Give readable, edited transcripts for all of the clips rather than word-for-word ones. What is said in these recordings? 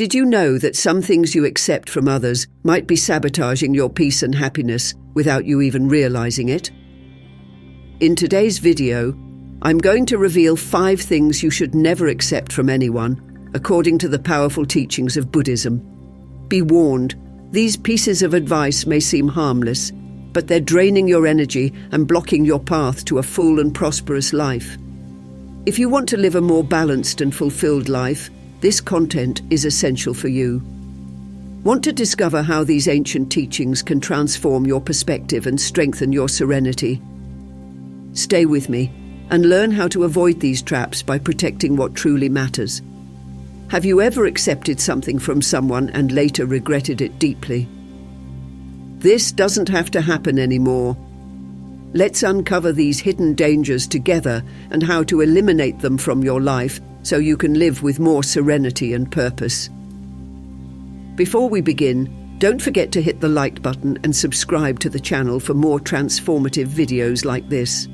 Did you know that some things you accept from others might be sabotaging your peace and happiness without you even realizing it? In today's video, I'm going to reveal 5 things you should never accept from anyone, according to the powerful teachings of Buddhism. Be warned, these pieces of advice may seem harmless, but they're draining your energy and blocking your path to a full and prosperous life. If you want to live a more balanced and fulfilled life, this content is essential for you. Want to discover how these ancient teachings can transform your perspective and strengthen your serenity? Stay with me and learn how to avoid these traps by protecting what truly matters. Have you ever accepted something from someone and later regretted it deeply? This doesn't have to happen anymore. Let's uncover these hidden dangers together and how to eliminate them from your life so you can live with more serenity and purpose. Before we begin, don't forget to hit the like button and subscribe to the channel for more transformative videos like this.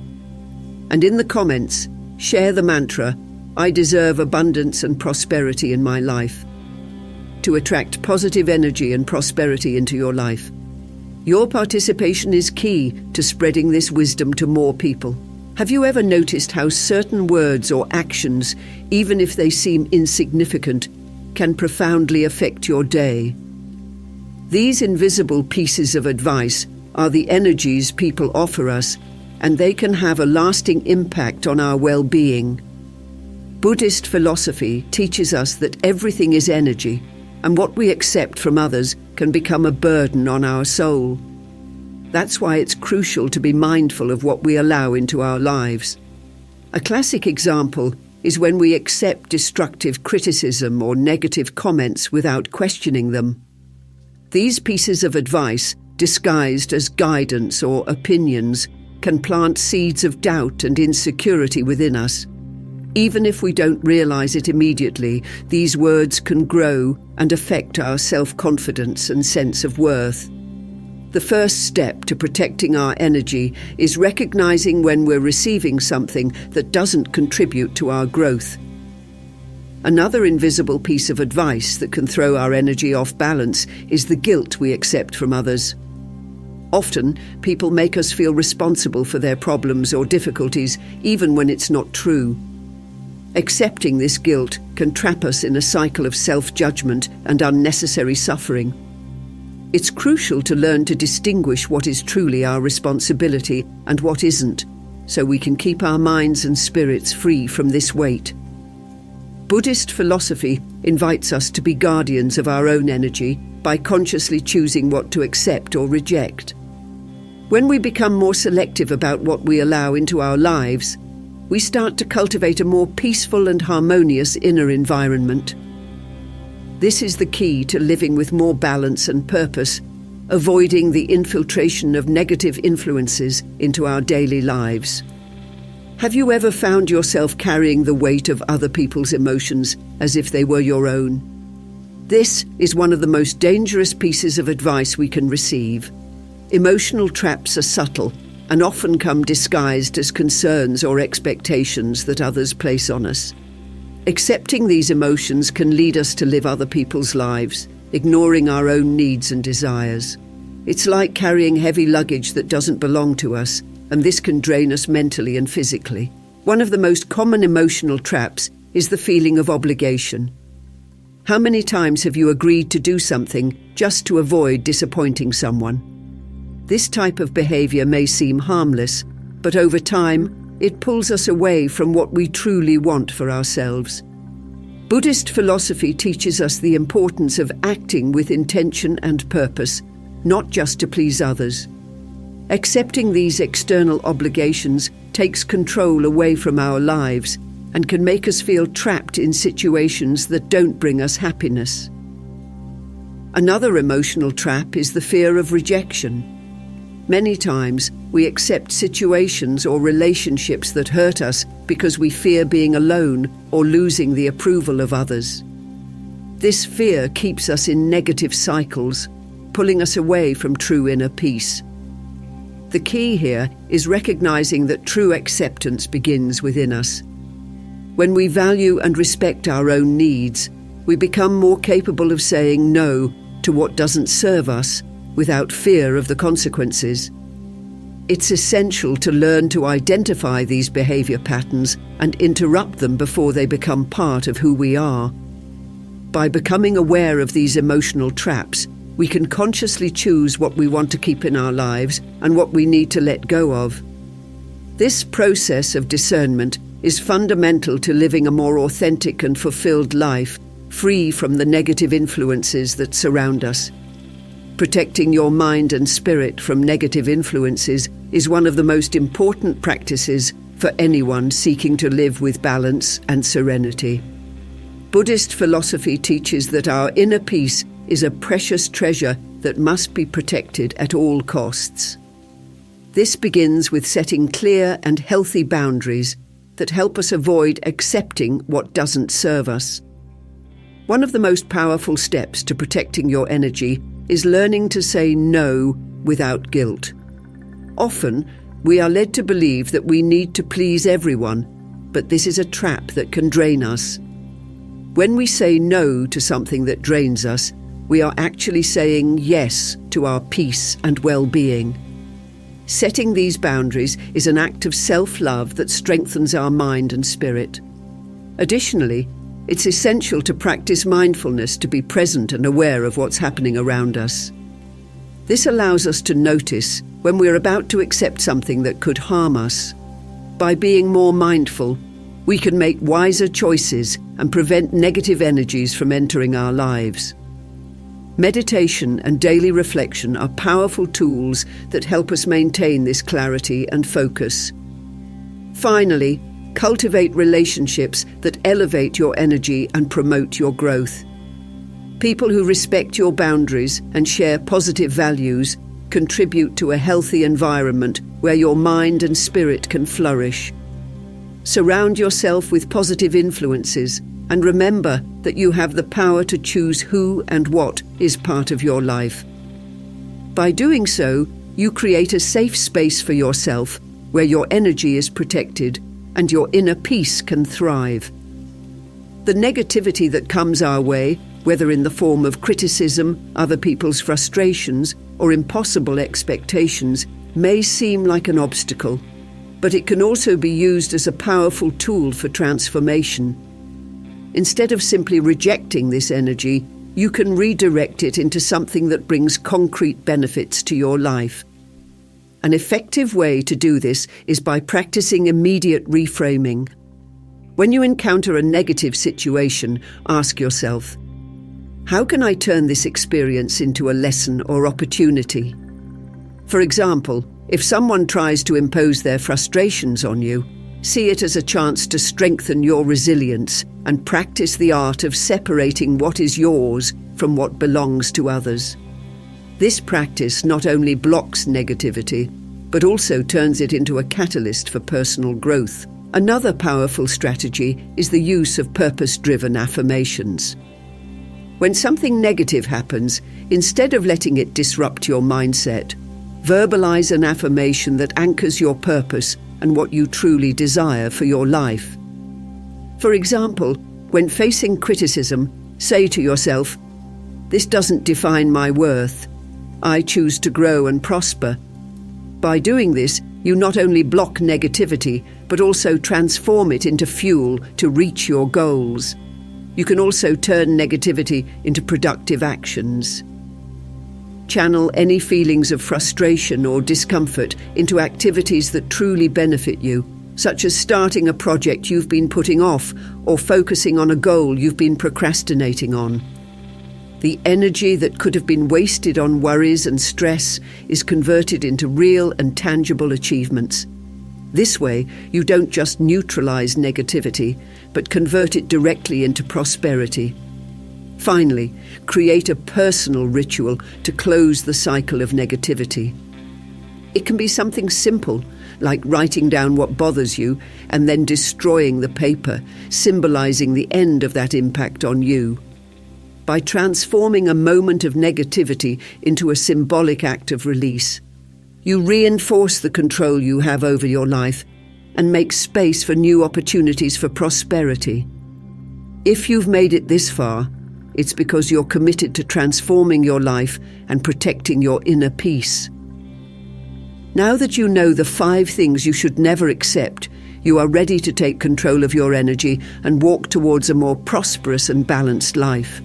And in the comments, share the mantra, "I deserve abundance and prosperity in my life," to attract positive energy and prosperity into your life. Your participation is key to spreading this wisdom to more people. Have you ever noticed how certain words or actions, even if they seem insignificant, can profoundly affect your day? These invisible pieces of advice are the energies people offer us, and they can have a lasting impact on our well-being. Buddhist philosophy teaches us that everything is energy, and what we accept from others can become a burden on our soul. That's why it's crucial to be mindful of what we allow into our lives. A classic example is when we accept destructive criticism or negative comments without questioning them. These pieces of advice, disguised as guidance or opinions, can plant seeds of doubt and insecurity within us. Even if we don't realize it immediately, these words can grow and affect our self-confidence and sense of worth. The first step to protecting our energy is recognizing when we're receiving something that doesn't contribute to our growth. Another invisible piece of advice that can throw our energy off balance is the guilt we accept from others. Often, people make us feel responsible for their problems or difficulties, even when it's not true. Accepting this guilt can trap us in a cycle of self-judgment and unnecessary suffering. It's crucial to learn to distinguish what is truly our responsibility and what isn't, so we can keep our minds and spirits free from this weight. Buddhist philosophy invites us to be guardians of our own energy by consciously choosing what to accept or reject. When we become more selective about what we allow into our lives, we start to cultivate a more peaceful and harmonious inner environment. This is the key to living with more balance and purpose, avoiding the infiltration of negative influences into our daily lives. Have you ever found yourself carrying the weight of other people's emotions as if they were your own? This is one of the most dangerous pieces of advice we can receive. Emotional traps are subtle and often come disguised as concerns or expectations that others place on us. Accepting these emotions can lead us to live other people's lives, ignoring our own needs and desires. It's like carrying heavy luggage that doesn't belong to us, and this can drain us mentally and physically. One of the most common emotional traps is the feeling of obligation. How many times have you agreed to do something just to avoid disappointing someone? This type of behavior may seem harmless, but over time, it pulls us away from what we truly want for ourselves. Buddhist philosophy teaches us the importance of acting with intention and purpose, not just to please others. Accepting these external obligations takes control away from our lives and can make us feel trapped in situations that don't bring us happiness. Another emotional trap is the fear of rejection. Many times, we accept situations or relationships that hurt us because we fear being alone or losing the approval of others. This fear keeps us in negative cycles, pulling us away from true inner peace. The key here is recognizing that true acceptance begins within us. When we value and respect our own needs, we become more capable of saying no to what doesn't serve us without fear of the consequences. It's essential to learn to identify these behavior patterns and interrupt them before they become part of who we are. By becoming aware of these emotional traps, we can consciously choose what we want to keep in our lives and what we need to let go of. This process of discernment is fundamental to living a more authentic and fulfilled life, free from the negative influences that surround us. Protecting your mind and spirit from negative influences is one of the most important practices for anyone seeking to live with balance and serenity. Buddhist philosophy teaches that our inner peace is a precious treasure that must be protected at all costs. This begins with setting clear and healthy boundaries that help us avoid accepting what doesn't serve us. One of the most powerful steps to protecting your energy is learning to say no without guilt. Often, we are led to believe that we need to please everyone, but this is a trap that can drain us. When we say no to something that drains us, we are actually saying yes to our peace and well-being. Setting these boundaries is an act of self-love that strengthens our mind and spirit. Additionally, it's essential to practice mindfulness to be present and aware of what's happening around us. This allows us to notice when we're about to accept something that could harm us. By being more mindful, we can make wiser choices and prevent negative energies from entering our lives. Meditation and daily reflection are powerful tools that help us maintain this clarity and focus. Finally, cultivate relationships that elevate your energy and promote your growth. People who respect your boundaries and share positive values contribute to a healthy environment where your mind and spirit can flourish. Surround yourself with positive influences and remember that you have the power to choose who and what is part of your life. By doing so, you create a safe space for yourself where your energy is protected and your inner peace can thrive. The negativity that comes our way, whether in the form of criticism, other people's frustrations, or impossible expectations, may seem like an obstacle, but it can also be used as a powerful tool for transformation. Instead of simply rejecting this energy, you can redirect it into something that brings concrete benefits to your life. An effective way to do this is by practicing immediate reframing. When you encounter a negative situation, ask yourself, how can I turn this experience into a lesson or opportunity? For example, if someone tries to impose their frustrations on you, see it as a chance to strengthen your resilience and practice the art of separating what is yours from what belongs to others. This practice not only blocks negativity, but also turns it into a catalyst for personal growth. Another powerful strategy is the use of purpose-driven affirmations. When something negative happens, instead of letting it disrupt your mindset, verbalize an affirmation that anchors your purpose and what you truly desire for your life. For example, when facing criticism, say to yourself, "This doesn't define my worth. I choose to grow and prosper." By doing this, you not only block negativity, but also transform it into fuel to reach your goals. You can also turn negativity into productive actions. Channel any feelings of frustration or discomfort into activities that truly benefit you, such as starting a project you've been putting off or focusing on a goal you've been procrastinating on. The energy that could have been wasted on worries and stress is converted into real and tangible achievements. This way, you don't just neutralize negativity, but convert it directly into prosperity. Finally, create a personal ritual to close the cycle of negativity. It can be something simple, like writing down what bothers you and then destroying the paper, symbolizing the end of that impact on you. By transforming a moment of negativity into a symbolic act of release, you reinforce the control you have over your life and make space for new opportunities for prosperity. If you've made it this far, it's because you're committed to transforming your life and protecting your inner peace. Now that you know the 5 things you should never accept, you are ready to take control of your energy and walk towards a more prosperous and balanced life.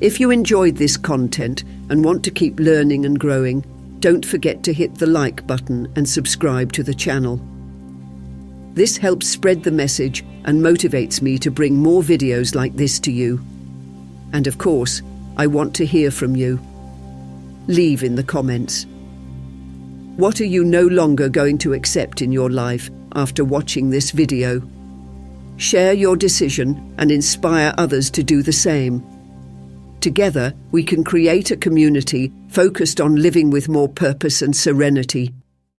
If you enjoyed this content and want to keep learning and growing, don't forget to hit the like button and subscribe to the channel. This helps spread the message and motivates me to bring more videos like this to you. And of course, I want to hear from you. Leave in the comments. What are you no longer going to accept in your life after watching this video? Share your decision and inspire others to do the same. Together, we can create a community focused on living with more purpose and serenity.